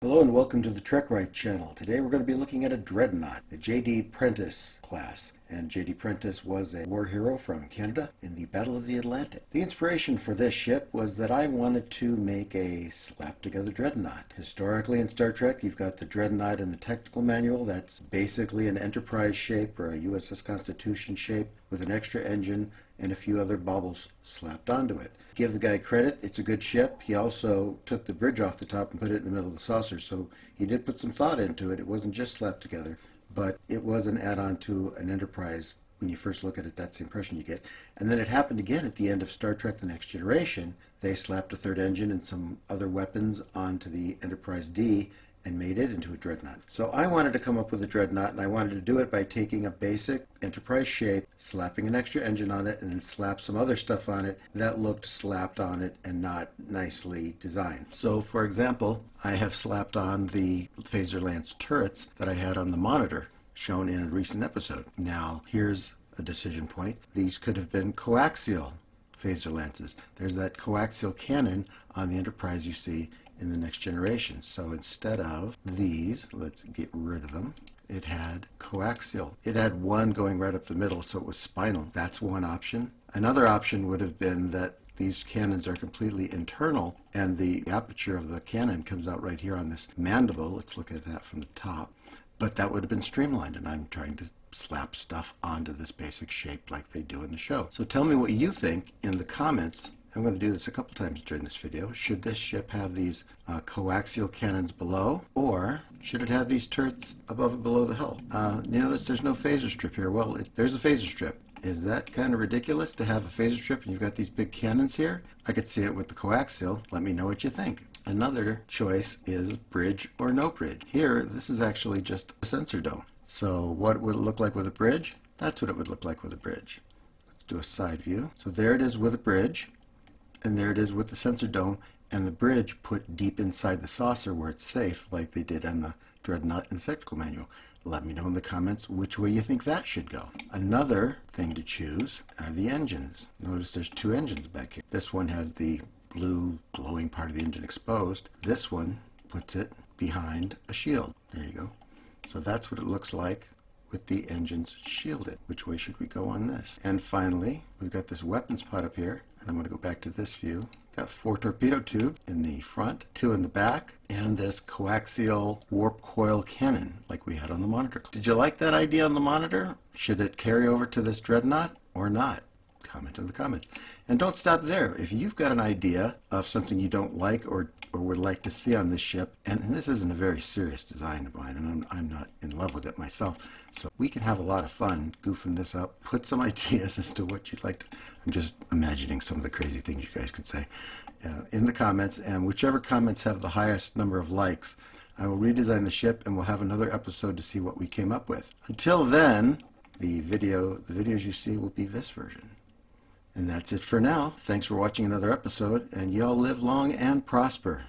Hello and welcome to the TrekRite channel. Today we're going to be looking at a dreadnought, the JD Prentice class. And JD Prentice was a war hero from Canada in the Battle of the Atlantic. The inspiration for this ship was that I wanted to make a slap-together dreadnought. Historically in Star Trek, you've got the dreadnought in the technical manual. That's basically an Enterprise shape or a USS Constitution shape with an extra engine and a few other baubles slapped onto it. Give the guy credit, it's a good ship. He also took the bridge off the top and put it in the middle of the saucer, so he did put some thought into it. It wasn't just slapped together, but it was an add-on to an Enterprise. When you first look at it, that's the impression you get. And then it happened again at the end of Star Trek The Next Generation. They slapped a third engine and some other weapons onto the Enterprise D and made it into a dreadnought. So I wanted to come up with a dreadnought, and I wanted to do it by taking a basic Enterprise shape, slapping an extra engine on it, and then slap some other stuff on it that looked slapped on it and not nicely designed. So for example, I have slapped on the phaser lance turrets that I had on the monitor, shown in a recent episode. Now here's a decision point. These could have been coaxial phaser lances. There's that coaxial cannon on the Enterprise you see in The Next Generation. So instead of these, let's get rid of them, it had coaxial. It had one going right up the middle, so it was spinal. That's one option. Another option would have been that these cannons are completely internal and the aperture of the cannon comes out right here on this mandible. Let's look at that from the top. But that would have been streamlined, and I'm trying to slap stuff onto this basic shape like they do in the show. So tell me what you think in the comments. I'm going to do this a couple times during this video. Should this ship have these coaxial cannons below, or should it have these turrets above and below the hull? You notice there's no phaser strip here. Well, there's a phaser strip. Is that kind of ridiculous to have a phaser strip and you've got these big cannons here? I could see it with the coaxial. Let me know what you think. Another choice is bridge or no bridge. Here, this is actually just a sensor dome. So what would it look like with a bridge? That's what it would look like with a bridge. Let's do a side view. So there it is with a bridge. And there it is with the sensor dome, and the bridge put deep inside the saucer where it's safe, like they did on the dreadnought in the technical manual. Let me know in the comments which way you think that should go. Another thing to choose are the engines. Notice there's two engines back here. This one has the blue glowing part of the engine exposed. This one puts it behind a shield. There you go. So that's what it looks like with the engines shielded. Which way should we go on this? And finally, we've got this weapons pod up here. I'm going to go back to this view. Got 4 torpedo tubes in the front, 2 in the back, and this coaxial warp coil cannon like we had on the monitor. Did you like that idea on the monitor? Should it carry over to this dreadnought or not? Comment in the comments. And don't stop there. If you've got an idea of something you don't like or would like to see on this ship, and this isn't a very serious design of mine, and I'm not in love with it myself, so we can have a lot of fun goofing this up. Put some ideas as to what you'd like to. I'm just imagining some of the crazy things you guys could say in the comments, and whichever comments have the highest number of likes, I will redesign the ship and we'll have another episode to see what we came up with. Until then, the videos you see will be this version. And that's it for now. Thanks for watching another episode, and y'all live long and prosper.